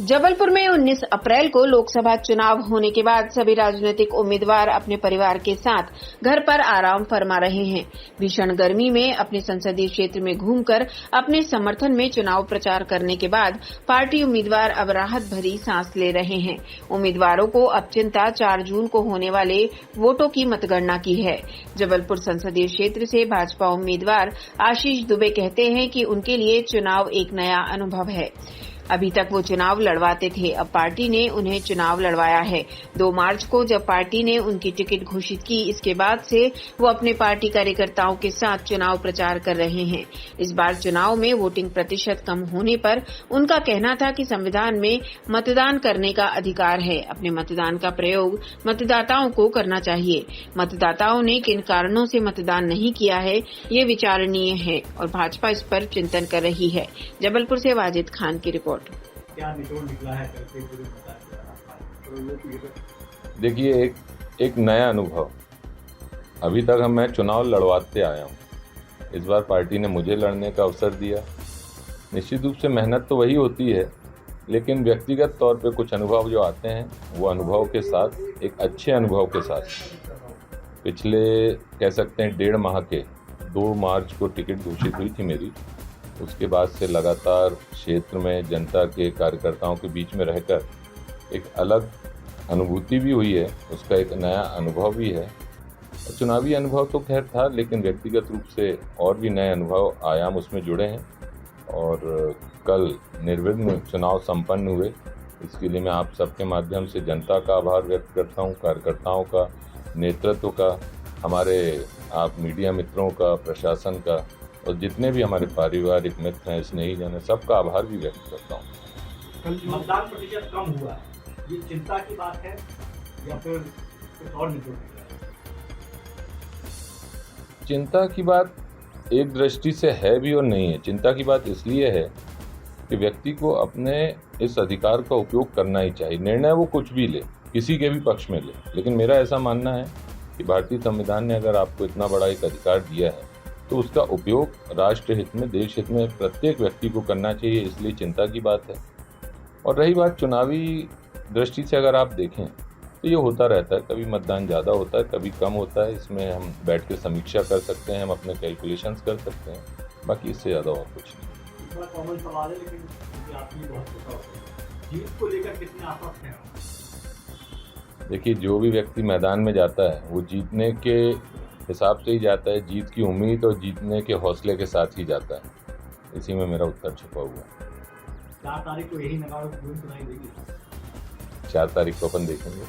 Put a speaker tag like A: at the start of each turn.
A: जबलपुर में 19 अप्रैल को लोकसभा चुनाव होने के बाद सभी राजनीतिक उम्मीदवार अपने परिवार के साथ घर पर आराम फरमा रहे हैं। भीषण गर्मी में अपने संसदीय क्षेत्र में घूमकर अपने समर्थन में चुनाव प्रचार करने के बाद पार्टी उम्मीदवार अब राहत भरी सांस ले रहे हैं। उम्मीदवारों को अब चिंता 4 जून को होने वाले वोटों की मतगणना की है। जबलपुर संसदीय क्षेत्र से भाजपा उम्मीदवार आशीष दुबे कहते हैं कि उनके लिए चुनाव एक नया अनुभव है। अभी तक वो चुनाव लड़वाते थे, अब पार्टी ने उन्हें चुनाव लड़वाया है। 2 मार्च को जब पार्टी ने उनकी टिकट घोषित की, इसके बाद से वो अपने पार्टी कार्यकर्ताओं के साथ चुनाव प्रचार कर रहे हैं। इस बार चुनाव में वोटिंग प्रतिशत कम होने पर उनका कहना था कि संविधान में मतदान करने का अधिकार है, अपने मतदान का प्रयोग मतदाताओं को करना चाहिए। मतदाताओं ने किन कारणों से मतदान नहीं किया है, ये विचारणीय है और भाजपा इस पर चिंतन कर रही है। जबलपुर से वाजिद खान की रिपोर्ट।
B: क्या निचोड़ निकला है?
C: देखिए, एक नया अनुभव। अभी तक मैं चुनाव लड़वाते आया हूँ। इस बार पार्टी ने मुझे लड़ने का अवसर दिया। निश्चित रूप से मेहनत तो वही होती है, लेकिन व्यक्तिगत तौर पे कुछ अनुभव जो आते हैं, वो अनुभव के साथ, एक अच्छे अनुभव के साथ, पिछले कह सकते हैं 1.5 माह के 2 मार्च को टिकट घोषित हुई थी मेरी। उसके बाद से लगातार क्षेत्र में जनता के कार्यकर्ताओं के बीच में रहकर एक अलग अनुभूति भी हुई है, उसका एक नया अनुभव भी है। चुनावी अनुभव तो खैर था, लेकिन व्यक्तिगत रूप से और भी नए अनुभव आयाम उसमें जुड़े हैं और कल निर्विघ्न चुनाव संपन्न हुए। इसके लिए मैं आप सबके माध्यम से जनता का आभार व्यक्त करता हूँ, कार्यकर्ताओं का, नेतृत्व का, हमारे आप मीडिया मित्रों का, प्रशासन का और जितने भी हमारे पारिवारिक मित्र हैं, स्नेही जन हैं, सबका आभार भी व्यक्त करता हूँ।
B: कल मतदान प्रतिशत कम हुआ है, ये चिंता की बात है या फिर कुछ और निचोड़ निकला है?
C: चिंता की बात एक दृष्टि से है भी और नहीं है। चिंता की बात इसलिए है कि व्यक्ति को अपने इस अधिकार का उपयोग करना ही चाहिए। निर्णय वो कुछ भी ले, किसी के भी पक्ष में ले, लेकिन मेरा ऐसा मानना है कि भारतीय संविधान ने अगर आपको इतना बड़ा एक अधिकार दिया है तो उसका उपयोग राष्ट्र हित में, देश हित में प्रत्येक व्यक्ति को करना चाहिए। इसलिए चिंता की बात है। और रही बात चुनावी दृष्टि से, अगर आप देखें तो ये होता रहता है, कभी मतदान ज़्यादा होता है, कभी कम होता है। इसमें हम बैठ के समीक्षा कर सकते हैं, हम अपने कैलकुलेशंस कर सकते हैं, बाकी इससे ज़्यादा और कुछ नहीं।
B: बड़ा कॉमन सवाल है, लेकिन आपने बहुत सोचा होगा, जीत को लेकर कितने आश्वस्त हैं?
C: देखिए, जो भी व्यक्ति मैदान में जाता है वो जीतने के हिसाब से ही जाता है, जीत की उम्मीद और जीतने के हौसले के साथ ही जाता है। इसी में मेरा उत्तर छुपा हुआ है।
B: 4 तारीख को यही नगाड़ों की धूम सुनाई देगी।
C: 4 तारीख को अपन देखेंगे।